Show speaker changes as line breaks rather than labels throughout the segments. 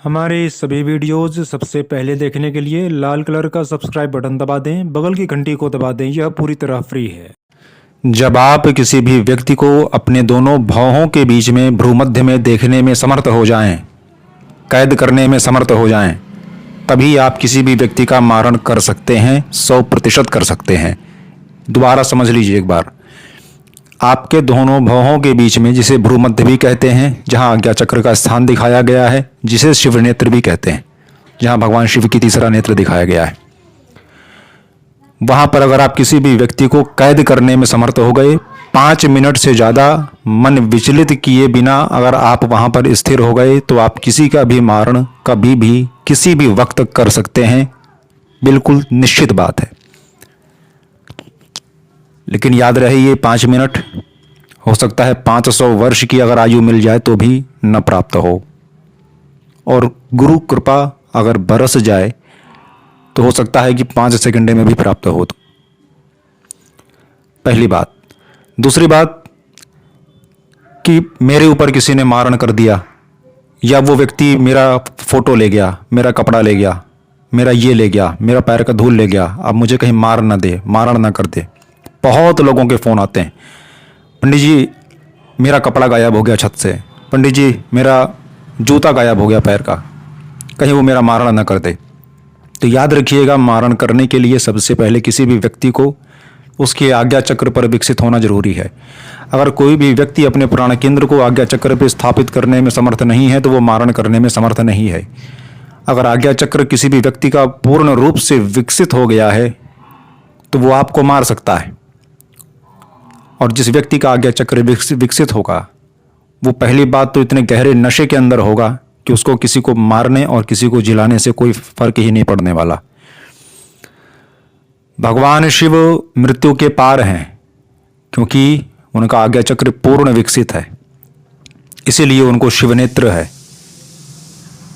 हमारे सभी वीडियोज़ सबसे पहले देखने के लिए लाल कलर का सब्सक्राइब बटन दबा दें, बगल की घंटी को दबा दें। यह पूरी तरह फ्री है। जब आप किसी भी व्यक्ति को अपने दोनों भौहों के बीच में भ्रूमध्य में देखने में समर्थ हो जाएं, कैद करने में समर्थ हो जाएं, तभी आप किसी भी व्यक्ति का मारण कर सकते हैं, 100% कर सकते हैं। दोबारा समझ लीजिए एक बार। आपके दोनों भौहों के बीच में, जिसे भ्रूमध्य भी कहते हैं, जहां आज्ञा चक्र का स्थान दिखाया गया है, जिसे शिव नेत्र भी कहते हैं, जहां भगवान शिव की तीसरा नेत्र दिखाया गया है, वहां पर अगर आप किसी भी व्यक्ति को कैद करने में समर्थ हो गए, 5 मिनट से ज़्यादा मन विचलित किए बिना अगर आप वहां पर स्थिर हो गए, तो आप किसी का भी मारण कभी भी किसी भी वक्त कर सकते हैं। बिल्कुल निश्चित बात है। लेकिन याद रहे, ये 5 मिनट हो सकता है 500 वर्ष की अगर आयु मिल जाए तो भी न प्राप्त हो, और गुरु कृपा अगर बरस जाए तो हो सकता है कि 5 सेकंड में भी प्राप्त हो। तो पहली बात। दूसरी बात कि मेरे ऊपर किसी ने मारण कर दिया, या वो व्यक्ति मेरा फोटो ले गया, मेरा कपड़ा ले गया, मेरा ये ले गया, मेरा पैर का धूल ले गया, अब मुझे कहीं मार ना दे, मारण ना कर दे। बहुत लोगों के फ़ोन आते हैं, पंडित जी मेरा कपड़ा गायब हो गया छत से, पंडित जी मेरा जूता गायब हो गया पैर का, कहीं वो मेरा मारण ना कर दे। तो याद रखिएगा, मारण करने के लिए सबसे पहले किसी भी व्यक्ति को उसके आज्ञा चक्र पर विकसित होना जरूरी है। अगर कोई भी व्यक्ति अपने प्राण केंद्र को आज्ञा चक्र पर स्थापित करने में समर्थ नहीं है तो वो मारण करने में समर्थ नहीं है। अगर आज्ञा चक्र किसी भी व्यक्ति का पूर्ण रूप से विकसित हो गया है तो वो आपको मार सकता है। और जिस व्यक्ति का आज्ञा चक्र विकसित होगा, वो पहली बात तो इतने गहरे नशे के अंदर होगा कि उसको किसी को मारने और किसी को जिलाने से कोई फर्क ही नहीं पड़ने वाला। भगवान शिव मृत्यु के पार हैं, क्योंकि उनका आज्ञा चक्र पूर्ण विकसित है, इसीलिए उनको शिव नेत्र है।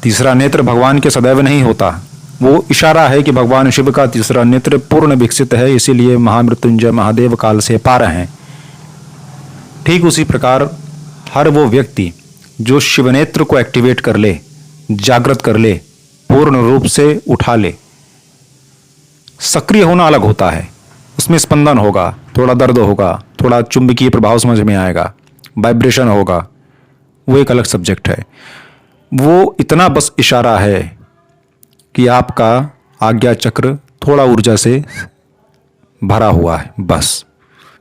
तीसरा नेत्र भगवान के सदैव नहीं होता, वो इशारा है कि भगवान शिव का तीसरा नेत्र पूर्ण विकसित है, इसीलिए महामृत्युंजय महादेव काल से पार हैं। ठीक उसी प्रकार हर वो व्यक्ति जो शिवनेत्र को एक्टिवेट कर ले, जागृत कर ले, पूर्ण रूप से उठा ले। सक्रिय होना अलग होता है, उसमें स्पंदन होगा, थोड़ा दर्द होगा, थोड़ा चुंबकीय प्रभाव समझ में आएगा, वाइब्रेशन होगा, वो एक अलग सब्जेक्ट है। वो इतना बस इशारा है कि आपका आज्ञा चक्र थोड़ा ऊर्जा से भरा हुआ है, बस।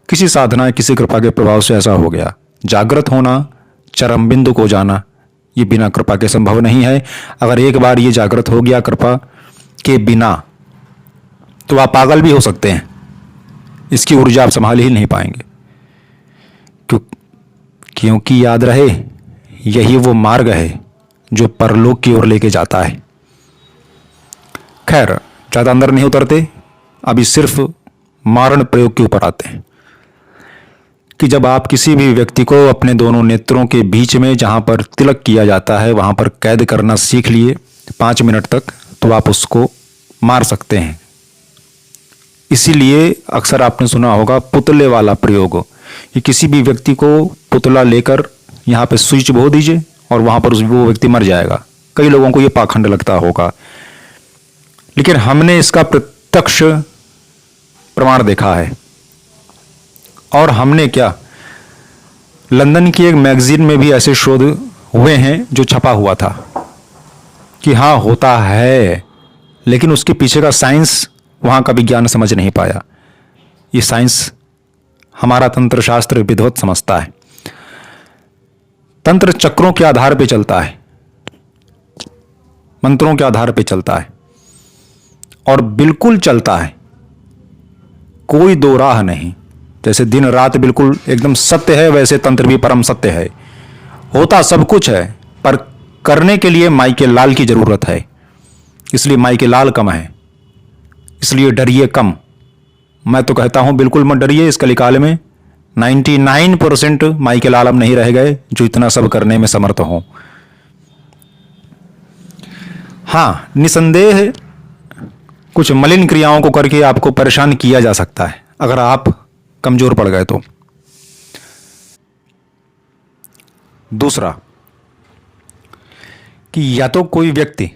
किसी साधना, किसी कृपा के प्रभाव से ऐसा हो गया। जागृत होना, चरम बिंदु को जाना, ये बिना कृपा के संभव नहीं है। अगर एक बार ये जागृत हो गया कृपा के बिना, तो आप पागल भी हो सकते हैं। इसकी ऊर्जा आप संभाल ही नहीं पाएंगे। क्योंकि याद रहे, यही वो मार्ग है जो परलोक की ओर लेके जाता है। खैर, ज़्यादा अंदर नहीं उतरते, अभी सिर्फ मारण प्रयोग के ऊपर आते हैं कि जब आप किसी भी व्यक्ति को अपने दोनों नेत्रों के बीच में, जहां पर तिलक किया जाता है, वहां पर कैद करना सीख लिए 5 मिनट तक, तो आप उसको मार सकते हैं। इसीलिए अक्सर आपने सुना होगा पुतले वाला प्रयोग, कि किसी भी व्यक्ति को पुतला लेकर यहाँ पे स्विच बो दीजिए और वहां पर वो व्यक्ति मर जाएगा। कई लोगों को ये पाखंड लगता होगा, लेकिन हमने इसका प्रत्यक्ष प्रमाण देखा है। और हमने क्या, लंदन की एक मैगजीन में भी ऐसे शोध हुए हैं जो छपा हुआ था कि हाँ होता है, लेकिन उसके पीछे का साइंस वहाँ का विज्ञान समझ नहीं पाया। ये साइंस हमारा तंत्र शास्त्र विद्वत समझता है। तंत्र चक्रों के आधार पे चलता है, मंत्रों के आधार पे चलता है, और बिल्कुल चलता है, कोई दो राह नहीं। जैसे दिन रात बिल्कुल एकदम सत्य है, वैसे तंत्र भी परम सत्य है। होता सब कुछ है, पर करने के लिए माई के लाल की जरूरत है, इसलिए माई के लाल कम है, इसलिए डरिए कम। मैं तो कहता हूं बिल्कुल मत डरिए। इस कलिकाल में 99% माई के लाल अब नहीं रह गए जो इतना सब करने में समर्थ हों। हाँ, निसंदेह कुछ मलिन क्रियाओं को करके आपको परेशान किया जा सकता है अगर आप कमजोर पड़ गए तो। दूसरा कि या तो कोई व्यक्ति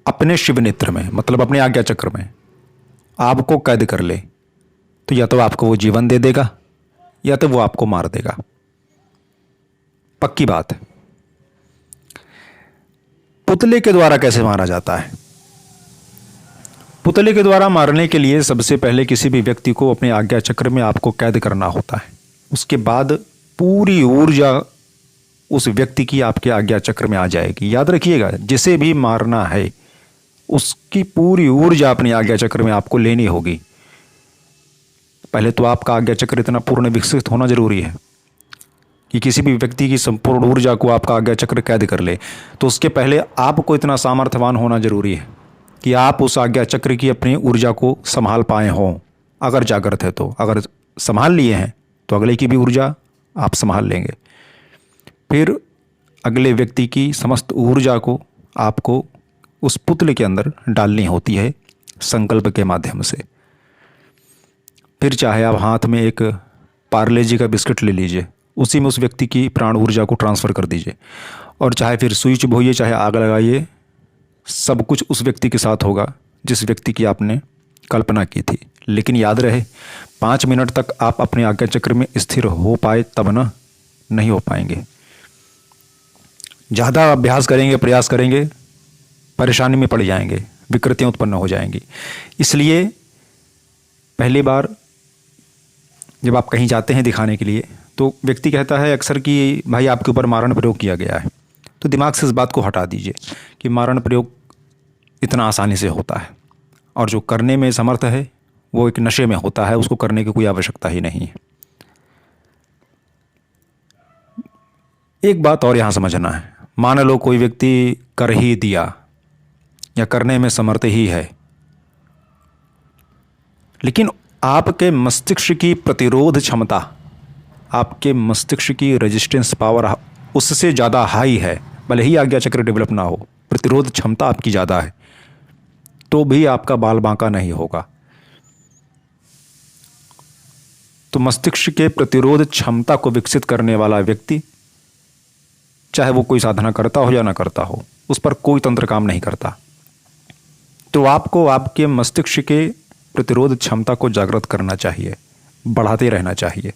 अपने शिव नेत्र में, मतलब अपने आज्ञा चक्र में आपको कैद कर ले, तो या तो आपको वो जीवन दे देगा या तो वो आपको मार देगा। पक्की बात है। पुतले के द्वारा कैसे मारा जाता है? पुतले के द्वारा मारने के लिए सबसे पहले किसी भी व्यक्ति को अपने आज्ञा चक्र में आपको कैद करना होता है। उसके बाद पूरी ऊर्जा उस व्यक्ति की आपके आज्ञा चक्र में आ जाएगी। याद रखिएगा, जिसे भी मारना है उसकी पूरी ऊर्जा अपनी आज्ञा चक्र में आपको लेनी होगी। पहले तो आपका आज्ञा चक्र इतना पूर्ण विकसित होना जरूरी है कि किसी भी व्यक्ति की संपूर्ण ऊर्जा को आपका आज्ञा चक्र कैद कर ले। तो उसके पहले आपको इतना सामर्थ्यवान होना जरूरी है कि आप उस आज्ञा चक्र की अपनी ऊर्जा को संभाल पाए हों। अगर जागृत है तो, अगर संभाल लिए हैं तो अगले की भी ऊर्जा आप संभाल लेंगे। फिर अगले व्यक्ति की समस्त ऊर्जा को आपको उस पुतले के अंदर डालनी होती है संकल्प के माध्यम से। फिर चाहे आप हाथ में एक पार्ले जी का बिस्किट ले लीजिए, उसी में उस व्यक्ति की प्राण ऊर्जा को ट्रांसफ़र कर दीजिए, और चाहे फिर सुई चुभोइए, चाहे आग लगाइए, सब कुछ उस व्यक्ति के साथ होगा जिस व्यक्ति की आपने कल्पना की थी। लेकिन याद रहे, 5 मिनट तक आप अपने आज्ञा चक्र में स्थिर हो पाए तब ना, नहीं हो पाएंगे। ज़्यादा अभ्यास करेंगे, प्रयास करेंगे, परेशानी में पड़ जाएंगे, विकृतियाँ उत्पन्न हो जाएंगी। इसलिए पहली बार जब आप कहीं जाते हैं दिखाने के लिए, तो व्यक्ति कहता है अक्सर कि भाई आपके ऊपर मारण प्रयोग किया गया है। तो दिमाग से इस बात को हटा दीजिए कि मारण प्रयोग इतना आसानी से होता है, और जो करने में समर्थ है वो एक नशे में होता है, उसको करने की कोई आवश्यकता ही नहीं है। एक बात और यहाँ समझना है, मान लो कोई व्यक्ति कर ही दिया या करने में समर्थ ही है, लेकिन आपके मस्तिष्क की प्रतिरोध क्षमता, आपके मस्तिष्क की रेजिस्टेंस पावर उससे ज़्यादा हाई है। भले ही आज्ञा चक्र डेवलप ना हो, प्रतिरोध क्षमता आपकी ज़्यादा है, तो भी आपका बाल बांका नहीं होगा। तो मस्तिष्क के प्रतिरोध क्षमता को विकसित करने वाला व्यक्ति, चाहे वो कोई साधना करता हो या ना करता हो, उस पर कोई तंत्र काम नहीं करता। तो आपको आपके मस्तिष्क के प्रतिरोध क्षमता को जागृत करना चाहिए, बढ़ाते रहना चाहिए।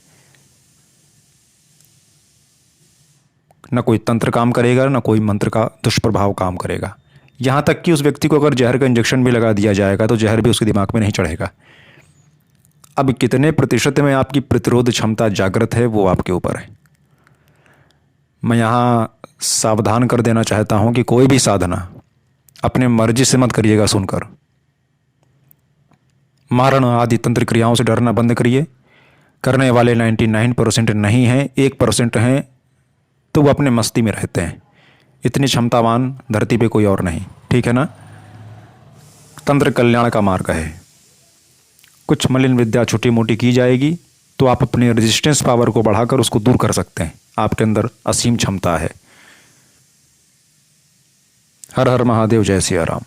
न कोई तंत्र काम करेगा, न कोई मंत्र का दुष्प्रभाव काम करेगा। यहाँ तक कि उस व्यक्ति को अगर जहर का इंजेक्शन भी लगा दिया जाएगा तो जहर भी उसके दिमाग में नहीं चढ़ेगा। अब कितने प्रतिशत में आपकी प्रतिरोध क्षमता जागृत है वो आपके ऊपर है। मैं यहाँ सावधान कर देना चाहता हूँ कि कोई भी साधना अपने मर्जी से मत करिएगा सुनकर। मारण आदि तंत्र क्रियाओं से डरना बंद करिए। करने वाले 99% नहीं हैं, 1% हैं, तो वो अपने मस्ती में रहते हैं। इतनी क्षमतावान धरती पे कोई और नहीं, ठीक है ना। तंत्र कल्याण का मार्ग है। कुछ मलिन विद्या छोटी मोटी की जाएगी तो आप अपने रेजिस्टेंस पावर को बढ़ाकर उसको दूर कर सकते हैं। आपके अंदर असीम क्षमता है। हर हर महादेव, जय सिया राम।